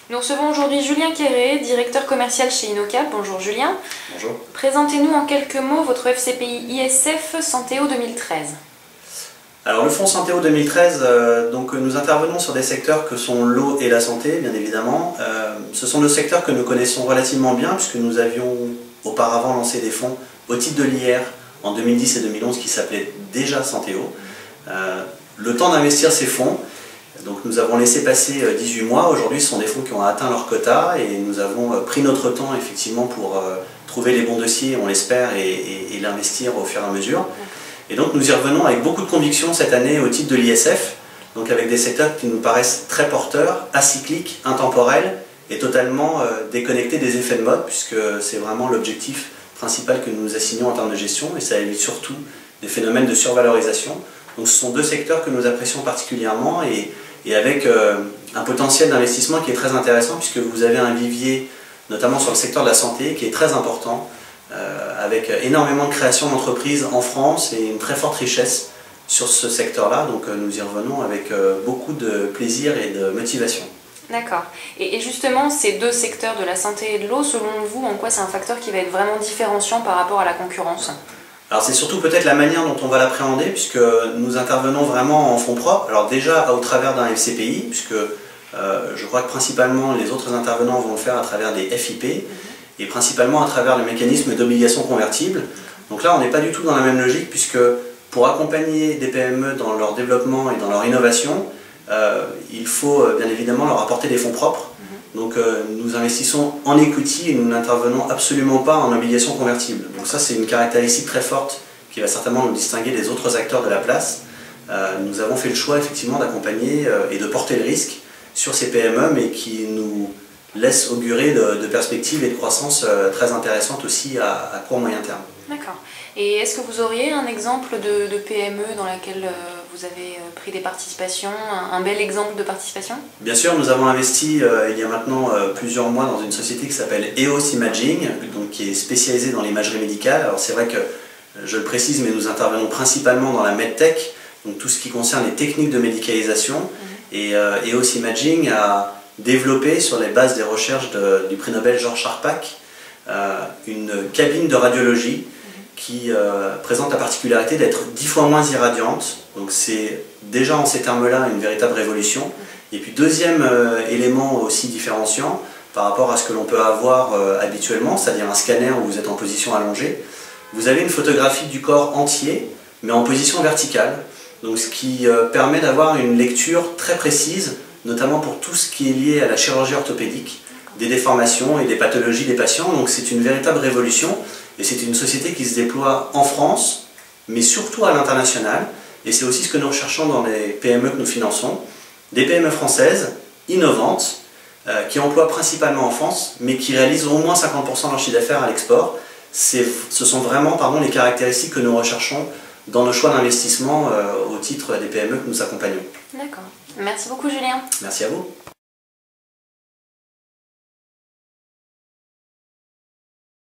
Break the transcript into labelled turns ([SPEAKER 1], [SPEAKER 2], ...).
[SPEAKER 1] Nous recevons aujourd'hui Julien Quéré, directeur commercial chez InnoCap. Bonjour Julien.
[SPEAKER 2] Bonjour.
[SPEAKER 1] Présentez-nous en quelques mots votre FCPI ISF Santéo 2013.
[SPEAKER 2] Alors le fonds Santéo 2013, nous intervenons sur des secteurs que sont l'eau et la santé, bien évidemment. Ce sont deux secteurs que nous connaissons relativement bien puisque nous avions auparavant lancé des fonds au titre de l'IR en 2010 et 2011 qui s'appelaient déjà Santéo. Le temps d'investir ces fonds, donc nous avons laissé passer 18 mois. Aujourd'hui, ce sont des fonds qui ont atteint leur quota et nous avons pris notre temps effectivement pour trouver les bons dossiers, on l'espère, et l'investir au fur et à mesure. Et donc nous y revenons avec beaucoup de conviction cette année au titre de l'ISF, donc avec des secteurs qui nous paraissent très porteurs, acycliques, intemporels et totalement déconnectés des effets de mode, puisque c'est vraiment l'objectif principal que nous nous assignons en termes de gestion, et ça évite surtout des phénomènes de survalorisation. Donc ce sont deux secteurs que nous apprécions particulièrement et avec un potentiel d'investissement qui est très intéressant, puisque vous avez un vivier, notamment sur le secteur de la santé, qui est très important, avec énormément de création d'entreprises en France et une très forte richesse sur ce secteur-là. Donc nous y revenons avec beaucoup de plaisir et de motivation.
[SPEAKER 1] D'accord. Et justement, ces deux secteurs de la santé et de l'eau, selon vous, en quoi c'est un facteur qui va être vraiment différenciant par rapport à la concurrence ?
[SPEAKER 2] Alors c'est surtout peut-être la manière dont on va l'appréhender, puisque nous intervenons vraiment en fonds propres. Alors déjà au travers d'un FCPI, puisque je crois que principalement les autres intervenants vont le faire à travers des FIP, et principalement à travers le mécanisme d'obligations convertibles. Donc là on n'est pas du tout dans la même logique, puisque pour accompagner des PME dans leur développement et dans leur innovation, il faut bien évidemment leur apporter des fonds propres. Donc nous investissons en equity et nous n'intervenons absolument pas en obligations convertibles. Donc ça c'est une caractéristique très forte qui va certainement nous distinguer des autres acteurs de la place. Nous avons fait le choix effectivement d'accompagner et de porter le risque sur ces PME, mais qui nous laisse augurer de perspectives et de croissance très intéressantes aussi à court moyen terme.
[SPEAKER 1] D'accord. Et est-ce que vous auriez un exemple de PME dans laquelle vous avez pris des participations, un bel exemple de participation?
[SPEAKER 2] Bien sûr, nous avons investi il y a maintenant plusieurs mois dans une société qui s'appelle EOS Imaging, donc qui est spécialisée dans l'imagerie médicale. Alors c'est vrai que, je le précise, mais nous intervenons principalement dans la medtech, donc tout ce qui concerne les techniques de médicalisation. Et EOS Imaging a développé, sur les bases des recherches du prix Nobel Georges Charpak, une cabine de radiologie qui présente la particularité d'être 10 fois moins irradiante. Donc c'est déjà en ces termes-là une véritable révolution. Et puis deuxième élément aussi différenciant par rapport à ce que l'on peut avoir habituellement, c'est-à-dire un scanner où vous êtes en position allongée, vous avez une photographie du corps entier, mais en position verticale. Donc ce qui permet d'avoir une lecture très précise, notamment pour tout ce qui est lié à la chirurgie orthopédique, des déformations et des pathologies des patients. Donc c'est une véritable révolution et c'est une société qui se déploie en France, mais surtout à l'international. Et c'est aussi ce que nous recherchons dans les PME que nous finançons. Des PME françaises, innovantes, qui emploient principalement en France, mais qui réalisent au moins 50% de leur chiffre d'affaires à l'export. Ce sont vraiment les caractéristiques que nous recherchons dans nos choix d'investissement au titre des PME que nous accompagnons.
[SPEAKER 1] D'accord. Merci beaucoup Julien.
[SPEAKER 2] Merci à vous.